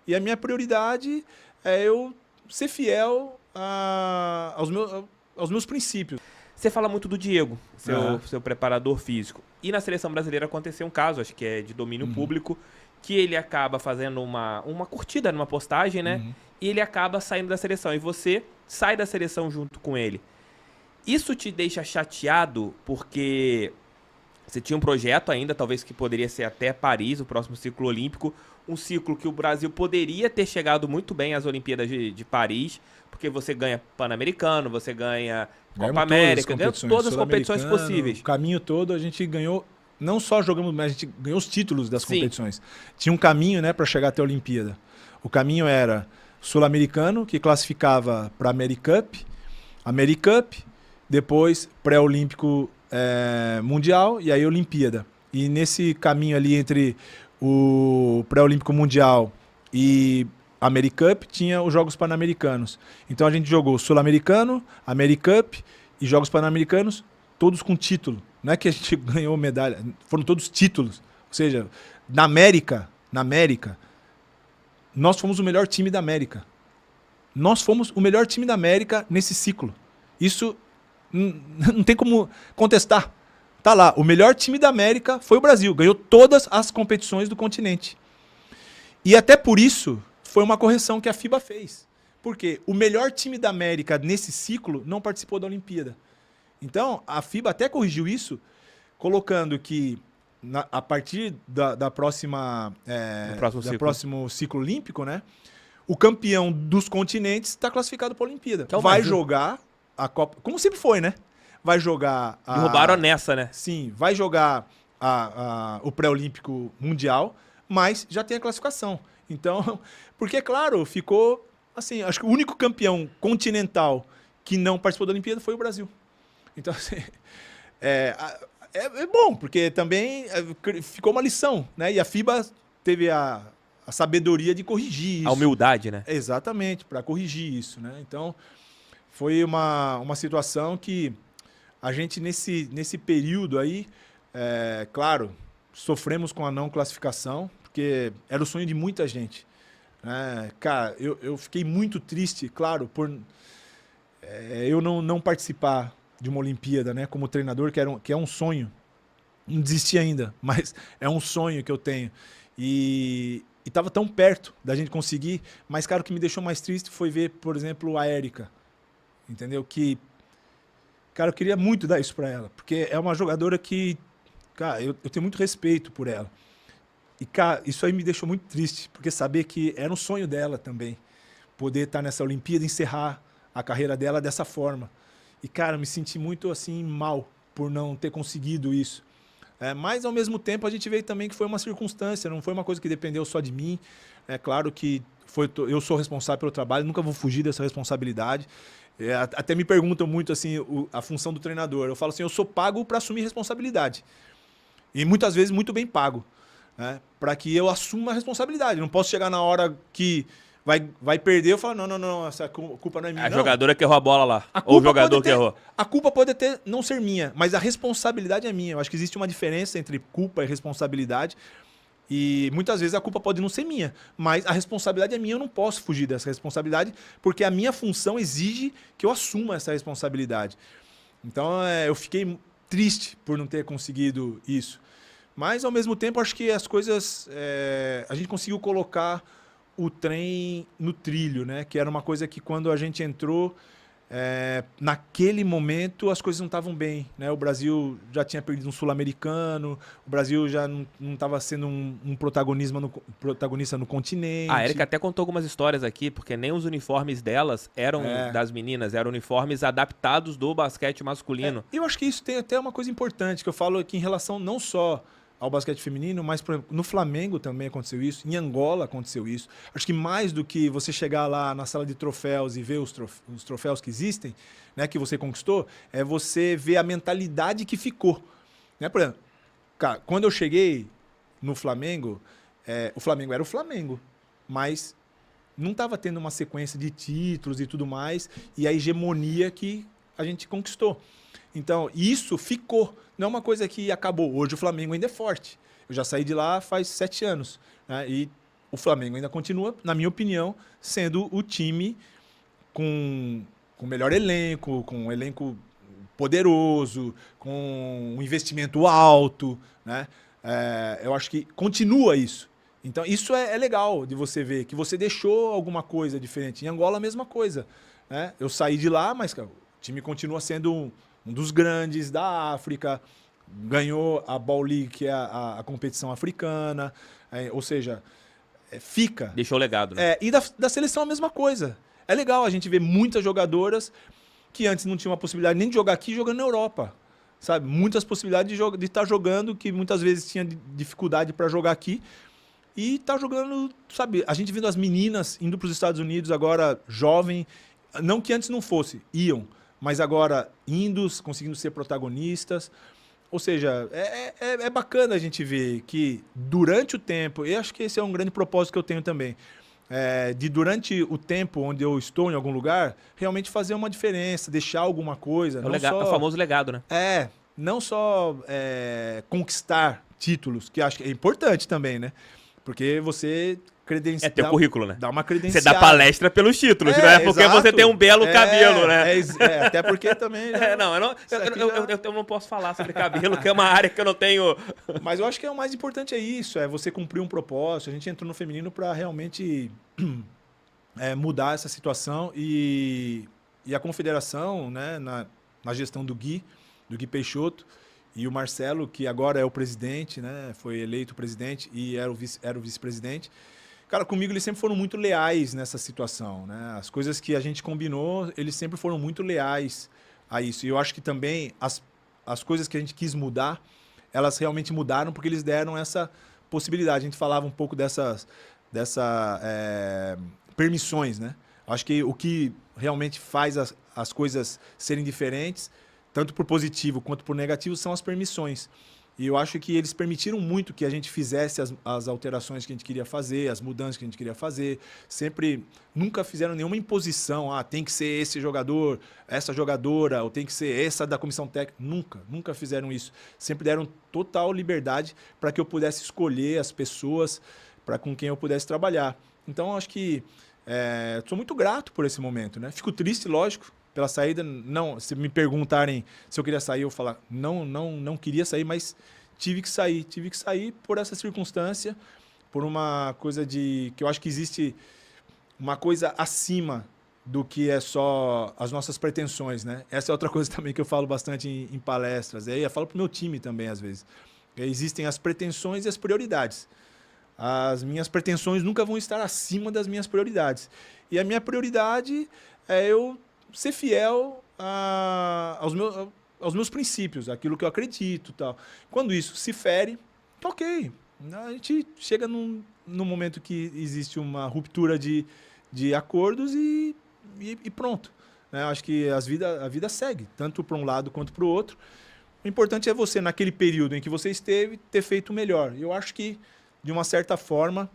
E a minha prioridade é eu ser fiel aos meus princípios. Você fala muito do Diego, seu preparador físico. E na seleção brasileira aconteceu um caso, acho que é de domínio público, que ele acaba fazendo uma curtida numa postagem, né? E ele acaba saindo da seleção. E você sai da seleção junto com ele. Isso te deixa chateado porque você tinha um projeto ainda, talvez que poderia ser até Paris, o próximo ciclo olímpico. Um ciclo que o Brasil poderia ter chegado muito bem às Olimpíadas de Paris, porque você ganha Pan-Americano, você ganha Copa América, ganha todas as competições possíveis. O caminho todo a gente ganhou, não só jogamos, mas a gente ganhou os títulos das competições. Tinha um caminho, né, para chegar até a Olimpíada. O caminho era sul-americano, que classificava para a AmeriCup, depois pré-olímpico mundial e aí Olimpíada. E nesse caminho ali entre o pré-olímpico mundial e AmeriCup tinha os Jogos Pan-Americanos. Então a gente jogou Sul-Americano, AmeriCup e Jogos Pan-Americanos, todos com título. Não é que a gente ganhou medalha, foram todos títulos. Ou seja, na América, nós fomos o melhor time da América. Nós fomos o melhor time da América nesse ciclo. Isso não tem como contestar. Tá lá, o melhor time da América foi o Brasil. Ganhou todas as competições do continente. E até por isso foi uma correção que a FIBA fez. Porque o melhor time da América nesse ciclo não participou da Olimpíada. Então, a FIBA até corrigiu isso, colocando que a partir da próxima, próximo ciclo olímpico, né, o campeão dos continentes está classificado para a Olimpíada. Que é o vai Brasil. jogar a Copa, como sempre foi, né? Vai jogar... Derrubaram nessa, né? Sim, vai jogar o pré-olímpico mundial, mas já tem a classificação. Então, porque, claro, ficou assim, acho que o único campeão continental que não participou da Olimpíada foi o Brasil. Então, assim, é bom, porque também ficou uma lição, né? E a FIBA teve a sabedoria de corrigir isso. A humildade, né? Exatamente, para corrigir isso, né? Então, foi uma situação que a gente, nesse período aí, claro, sofremos com a não classificação, porque era o sonho de muita gente. Cara, eu fiquei muito triste, claro, por eu não participar de uma Olimpíada, né, como treinador, que é um sonho. Não desisti ainda, mas é um sonho que eu tenho. E estava tão perto da gente conseguir, mas, cara, o que me deixou mais triste foi ver, por exemplo, a Érica. Entendeu? Cara, eu queria muito dar isso para ela, porque é uma jogadora que, cara, eu tenho muito respeito por ela. E, cara, isso aí me deixou muito triste, porque saber que era um sonho dela também, poder estar nessa Olimpíada e encerrar a carreira dela dessa forma. E, cara, eu me senti muito, assim, mal por não ter conseguido isso. Mas, ao mesmo tempo, a gente vê também que foi uma circunstância, não foi uma coisa que dependeu só de mim. É claro que eu sou responsável pelo trabalho, nunca vou fugir dessa responsabilidade. Até me perguntam muito, assim, a função do treinador. Eu falo assim, eu sou pago para assumir responsabilidade. E, muitas vezes, muito bem pago. Para que eu assuma a responsabilidade. Não posso chegar na hora que vai perder e falar, não, essa culpa não é minha. A jogadora que errou a bola lá. Ou o jogador que errou. A culpa pode até não ser minha, mas a responsabilidade é minha. Eu acho que existe uma diferença entre culpa e responsabilidade. E muitas vezes a culpa pode não ser minha, mas a responsabilidade é minha, eu não posso fugir dessa responsabilidade, porque a minha função exige que eu assuma essa responsabilidade. Então eu fiquei triste por não ter conseguido isso. Mas, ao mesmo tempo, acho que as coisas... a gente conseguiu colocar o trem no trilho, né? Que era uma coisa que, quando a gente entrou, naquele momento, as coisas não estavam bem, né? O Brasil já tinha perdido um sul-americano, o Brasil já não estava sendo um protagonista no continente. A Érica até contou algumas histórias aqui, porque nem os uniformes delas eram das meninas, eram uniformes adaptados do basquete masculino. Eu acho que isso tem até uma coisa importante, que eu falo aqui em relação não só ao basquete feminino, mas, por exemplo, no Flamengo também aconteceu isso, em Angola aconteceu isso. Acho que mais do que você chegar lá na sala de troféus e ver os troféus que existem, né, que você conquistou, é você ver a mentalidade que ficou. Né? Por exemplo, cara, quando eu cheguei no Flamengo, o Flamengo era o Flamengo, mas não estava tendo uma sequência de títulos e tudo mais, e a hegemonia que a gente conquistou. Então, isso ficou. Não é uma coisa que acabou. Hoje o Flamengo ainda é forte. Eu já saí de lá faz 7 anos. Né? E o Flamengo ainda continua, na minha opinião, sendo o time com o melhor elenco, com um elenco poderoso, com um investimento alto, né? Eu acho que continua isso. Então, isso é legal de você ver, que você deixou alguma coisa diferente. Em Angola, a mesma coisa, né? Eu saí de lá, mas cara, o time continua sendo um dos grandes da África, ganhou a Ball League, que é a competição africana, ou seja, fica. Deixou o legado, né? E da seleção a mesma coisa. É legal a gente ver muitas jogadoras que antes não tinham a possibilidade nem de jogar aqui, jogando na Europa. Sabe? Muitas possibilidades de estar jogando, que muitas vezes tinha dificuldade para jogar aqui. E tá jogando, sabe? A gente vendo as meninas indo para os Estados Unidos agora, jovem. Não que antes não fosse, iam. Mas agora indo, conseguindo ser protagonistas. Ou seja, é bacana a gente ver que durante o tempo, e acho que esse é um grande propósito que eu tenho também, de durante o tempo onde eu estou em algum lugar, realmente fazer uma diferença, deixar alguma coisa. O famoso legado, né? Não só conquistar títulos, que acho que é importante também, né? Porque você credenciar. Teu currículo, né? Dá uma credenciada. Você dá palestra pelos títulos, não é porque exato. você tem um belo cabelo, né? Até porque também. Eu não posso falar sobre cabelo, que é uma área que eu não tenho. Mas eu acho que o mais importante é isso, é você cumprir um propósito. A gente entrou no feminino para realmente mudar essa situação e a confederação, né, na gestão do Gui Peixoto, e o Marcelo, que agora é o presidente, né? Foi eleito presidente e era o vice-presidente. Cara, comigo eles sempre foram muito leais nessa situação, né? As coisas que a gente combinou, eles sempre foram muito leais a isso. E eu acho que também as coisas que a gente quis mudar, elas realmente mudaram porque eles deram essa possibilidade. A gente falava um pouco dessas permissões, né? Acho que o que realmente faz as coisas serem diferentes, tanto por positivo quanto por negativo, são as permissões. E eu acho que eles permitiram muito que a gente fizesse as alterações que a gente queria fazer, as mudanças que a gente queria fazer. Sempre, nunca fizeram nenhuma imposição. Tem que ser esse jogador, essa jogadora, ou tem que ser essa da comissão técnica. Nunca fizeram isso. Sempre deram total liberdade para que eu pudesse escolher as pessoas com quem eu pudesse trabalhar. Então, eu acho que sou muito grato por esse momento, né? Fico triste, lógico, pela saída. Não, se me perguntarem se eu queria sair, eu falar não queria sair, mas tive que sair por essa circunstância, por uma coisa que eu acho que existe uma coisa acima do que é só as nossas pretensões, né? Essa é outra coisa também que eu falo bastante em palestras, eu falo pro meu time também às vezes. Existem as pretensões e as prioridades. As minhas pretensões nunca vão estar acima das minhas prioridades. E a minha prioridade é eu ser fiel aos meus princípios, aquilo que eu acredito, tal. Quando isso se fere, ok. A gente chega num momento que existe uma ruptura de acordos e pronto. Acho que a vida segue, tanto para um lado quanto para o outro. O importante é você, naquele período em que você esteve, ter feito o melhor. Eu acho que, de uma certa forma,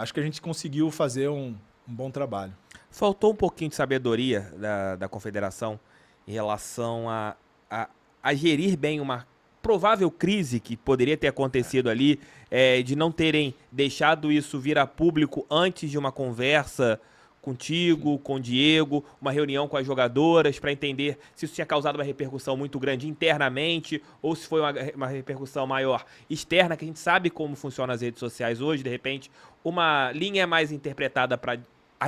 acho que a gente conseguiu fazer um bom trabalho. Faltou um pouquinho de sabedoria da confederação em relação a gerir bem uma provável crise que poderia ter acontecido ali, de não terem deixado isso vir a público antes de uma conversa contigo, com o Diego, uma reunião com as jogadoras para entender se isso tinha causado uma repercussão muito grande internamente ou se foi uma repercussão maior externa, que a gente sabe como funcionam as redes sociais hoje. De repente, uma linha é mais interpretada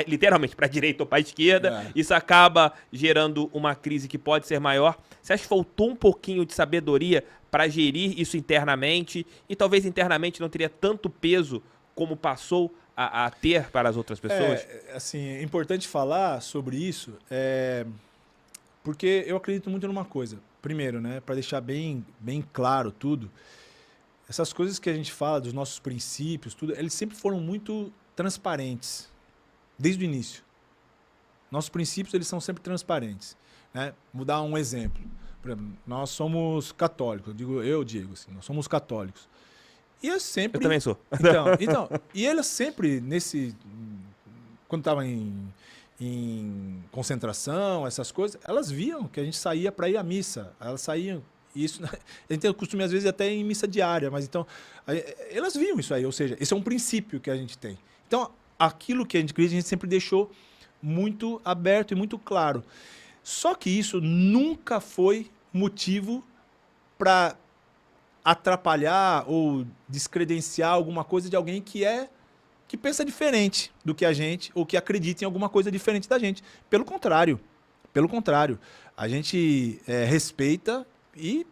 literalmente para a direita ou para a esquerda, isso acaba gerando uma crise que pode ser maior. Você acha que faltou um pouquinho de sabedoria para gerir isso internamente e talvez internamente não teria tanto peso como passou a ter para as outras pessoas? Assim, é importante falar sobre isso, porque eu acredito muito numa coisa. Primeiro, né, para deixar bem claro tudo, essas coisas que a gente fala dos nossos princípios, tudo, eles sempre foram muito transparentes. Desde o início. Nossos princípios, eles são sempre transparentes, né? Vou dar um exemplo. Por exemplo, nós somos católicos. Eu digo assim, nós somos católicos. E eu sempre... Eu também sou. Então, e eles sempre, quando estava em concentração, essas coisas, elas viam que a gente saía para ir à missa. Elas saíam isso, a gente tem o costume, às vezes, até em missa diária, mas então, elas viam isso aí, ou seja, esse é um princípio que a gente tem. Então, aquilo que a gente acredita, a gente sempre deixou muito aberto e muito claro. Só que isso nunca foi motivo para atrapalhar ou descredenciar alguma coisa de alguém que pensa diferente do que a gente ou que acredita em alguma coisa diferente da gente. Pelo contrário, a gente respeita e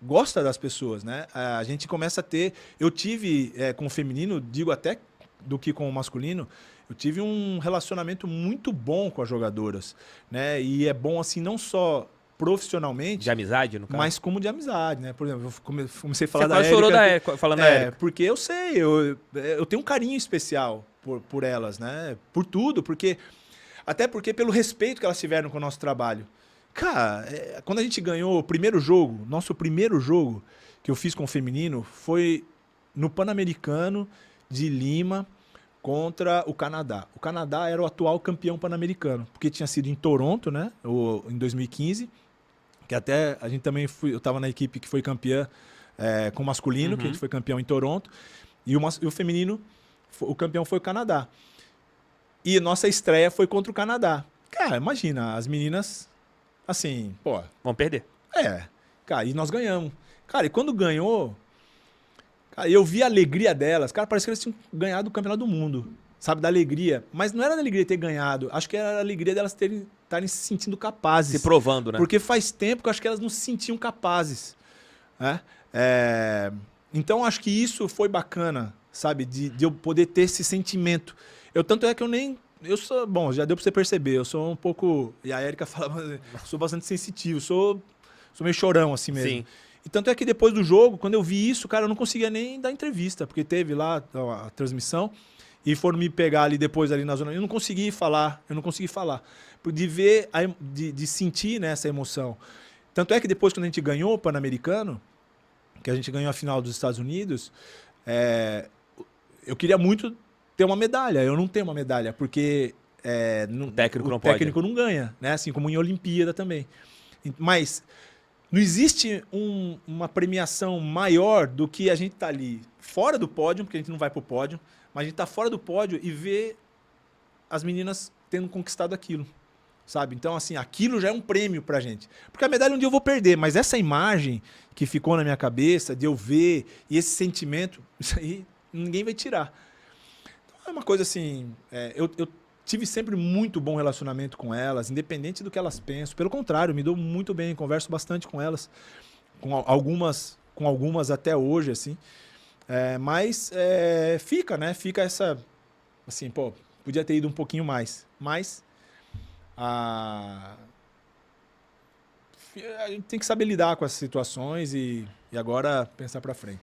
gosta das pessoas, né? A gente começa a ter... Eu tive com o feminino, digo até do que com o masculino, eu tive um relacionamento muito bom com as jogadoras, né? E é bom assim não só profissionalmente, de amizade, no caso, mas como de amizade, né? Por exemplo, eu comecei a falar da Érica. Você chorou da Érica, falando da Érica. Porque eu sei, eu tenho um carinho especial por elas, né? Por tudo, até porque pelo respeito que elas tiveram com o nosso trabalho. Cara, quando a gente ganhou o primeiro jogo, nosso primeiro jogo que eu fiz com o feminino foi no Pan-Americano de Lima contra o Canadá. O Canadá era o atual campeão pan-americano, porque tinha sido em Toronto, né? Em 2015, que até a gente também eu estava na equipe que foi campeã com o masculino, que a gente foi campeão em Toronto, e o feminino, o campeão foi o Canadá. E nossa estreia foi contra o Canadá. Cara, imagina, as meninas, assim, pô... Vão perder. Cara, e nós ganhamos. Cara, e quando ganhou... Cara, eu vi a alegria delas. Cara, parece que elas tinham ganhado o campeonato do mundo. Sabe, da alegria. Mas não era da alegria de ter ganhado. Acho que era a alegria delas estarem se sentindo capazes. Se provando, né? Porque faz tempo que eu acho que elas não se sentiam capazes. Né? Então, acho que isso foi bacana, sabe? De eu poder ter esse sentimento. Tanto é que eu nem... Eu sou... Bom, já deu pra você perceber. Eu sou um pouco... E a Érica falava... Sou bastante sensitivo. Sou meio chorão, assim mesmo. Sim. E tanto é que depois do jogo, quando eu vi isso, cara, eu não conseguia nem dar entrevista, porque teve lá a transmissão e foram me pegar ali depois, ali na zona. Eu não consegui falar. De ver, de sentir, né, essa emoção. Tanto é que depois, quando a gente ganhou o Pan-Americano, que a gente ganhou a final dos Estados Unidos, eu queria muito ter uma medalha. Eu não tenho uma medalha, porque o técnico não pode. O técnico não ganha, né? Assim como em Olimpíada também. Mas... Não existe uma premiação maior do que a gente estar ali fora do pódio, porque a gente não vai para o pódio, mas a gente está fora do pódio e ver as meninas tendo conquistado aquilo, sabe? Então, assim, aquilo já é um prêmio para a gente. Porque a medalha um dia eu vou perder, mas essa imagem que ficou na minha cabeça, de eu ver, e esse sentimento, isso aí ninguém vai tirar. Então, é uma coisa assim, eu tive sempre muito bom relacionamento com elas, independente do que elas pensam. Pelo contrário, me dou muito bem, converso bastante com elas, com algumas até hoje, assim. Mas fica, né? Fica essa... Assim, pô, podia ter ido um pouquinho mais. Mas a gente tem que saber lidar com essas situações e agora pensar pra frente.